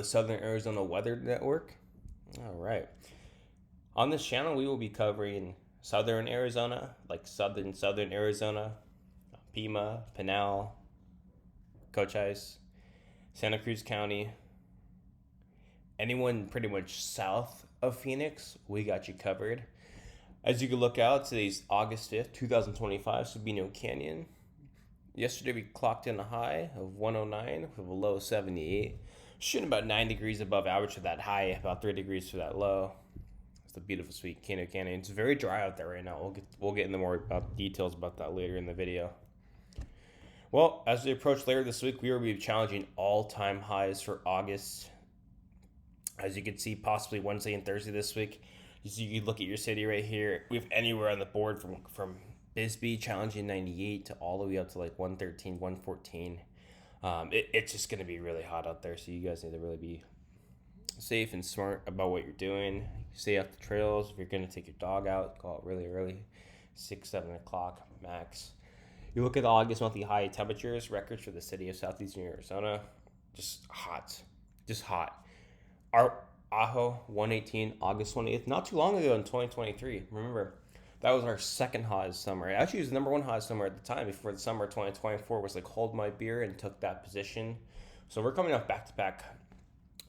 The Southern Arizona Weather Network. All right. On this channel, we will be covering Southern Arizona, like Southern Arizona, Pima, Pinal, Cochise, Santa Cruz County, anyone pretty much south of Phoenix, we got you covered. As you can look out, today's August 5th, 2025, Sabino Canyon. Yesterday we clocked in a high of 109 with a low of 78. Shooting about 9 degrees above average for that high, about 3 degrees for that low. It's the beautiful sweet Sabino Canyon. It's very dry out there right now. We'll get into more about details about that later in the video. Well, as we approach later this week, we will be challenging all-time highs for August. As you can see, possibly Wednesday and Thursday this week. You can look at your city right here. We have anywhere on the board from Bisbee challenging 98 to all the way up to like 113, 114. It's just going to be really hot out there, so you guys need to really be safe and smart about what you're doing. Stay off the trails. If you're going to take your dog out, go out really early, 6, 7 o'clock max. You look at the August monthly high temperatures, records for the city of southeastern Arizona, just hot. Our Ajo 118, August 28th, not too long ago in 2023. Remember, that was our second hottest summer. It actually was the number one hottest summer at the time before the summer of 2024 was like hold my beer and took that position. So we're coming off back-to-back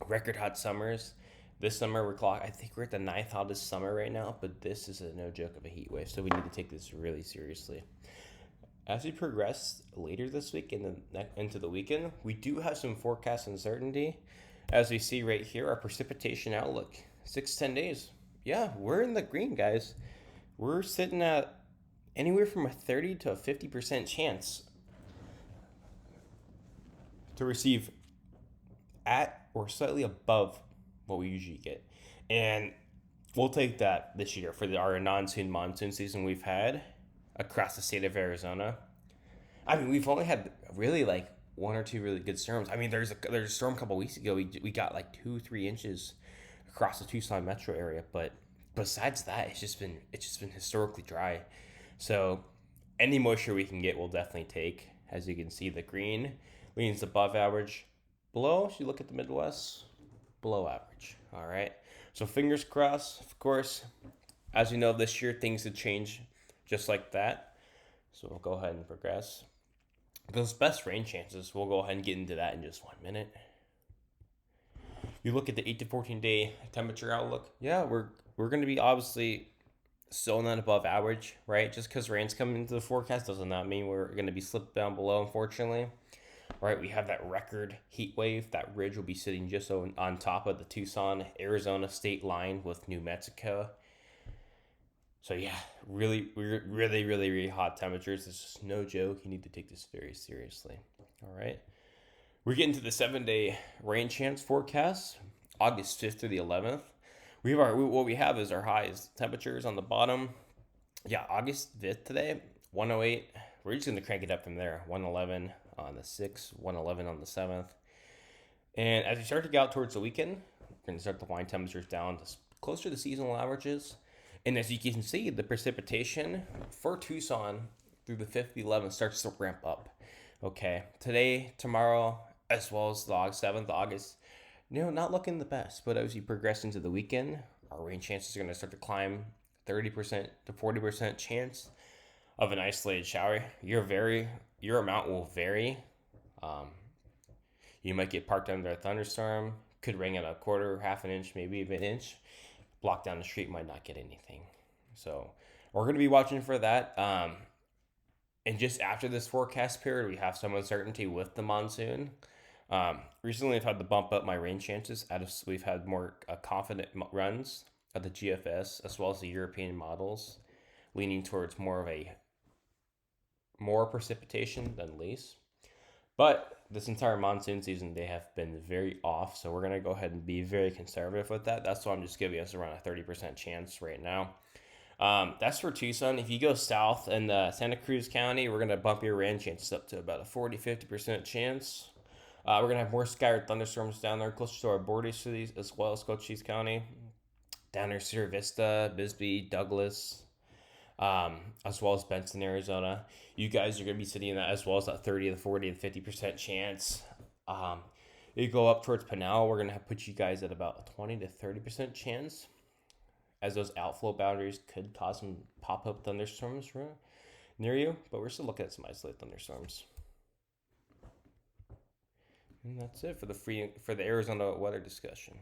record hot summers. This summer I think we're at the 9th hottest summer right now, but this is a no joke of a heat wave. So we need to take this really seriously. As we progress later this week into the weekend, we do have some forecast uncertainty. As we see right here, our precipitation outlook, 6-10 days. Yeah, we're in the green, guys. We're sitting at anywhere from a 30 to a 50% chance to receive at or slightly above what we usually get. And we'll take that this year for our monsoon season we've had across the state of Arizona. I mean, we've only had really like one or two really good storms. I mean, there's a storm a couple weeks ago. We got like 2-3 inches across the Tucson metro area, but besides that, it's just been historically dry. So any moisture we can get, we'll definitely take. As you can see, the green leans above average. Below, if you look at the Midwest, below average. All right. So fingers crossed. Of course, as you know, this year things could change just like that. So we'll go ahead and progress. Those best rain chances, we'll go ahead and get into that in just 1 minute. You look at the 8 to 14 day temperature outlook. Yeah, we're going to be obviously still not above average, right? Just because rain's coming into the forecast does not mean we're going to be slipped down below, unfortunately. Right, we have that record heat wave. That ridge will be sitting just on top of the Tucson, Arizona state line with New Mexico. So yeah, really hot temperatures. It's just no joke. You need to take this very seriously. All right. We're getting to the 7-day rain chance forecast, August 5th through the 11th. What we have is our highs temperatures on the bottom. Yeah, August 5th today, 108. We're just going to crank it up from there. 111 on the 6th, 111 on the 7th. And as we start to get out towards the weekend, we're going to start to wind temperatures down to closer to seasonal averages. And as you can see, the precipitation for Tucson through the 5th, the 11th starts to ramp up. Okay, today, tomorrow, as well as the 7th August, not looking the best. But as you progress into the weekend, our rain chances are going to start to climb 30% to 40% chance of an isolated shower. Your amount will vary. You might get parked under a thunderstorm. Could rain at a quarter, half an inch, maybe even an inch. Block down the street, might not get anything. So we're going to be watching for that. And just after this forecast period, we have some uncertainty with the monsoon. Recently, I've had to bump up my rain chances. We've had more confident runs of the GFS as well as the European models, leaning towards more precipitation than less. But this entire monsoon season, they have been very off. So we're going to go ahead and be very conservative with that. That's why I'm just giving us around a 30% chance right now. That's for Tucson. If you go south in Santa Cruz County, we're going to bump your rain chances up to about a 40-50% chance. We're going to have more scattered thunderstorms down there closer to our border cities as well as Cochise County. Down there, Vista, Bisbee, Douglas, as well as Benson, Arizona. You guys are going to be sitting in that as well as that 30 to 40 to 50% chance. You go up towards Pinal, we're gonna put you guys at about a 20 to 30% chance, as those outflow boundaries could cause some pop-up thunderstorms near you. But we're still looking at some isolated thunderstorms. And that's it for the Arizona weather discussion.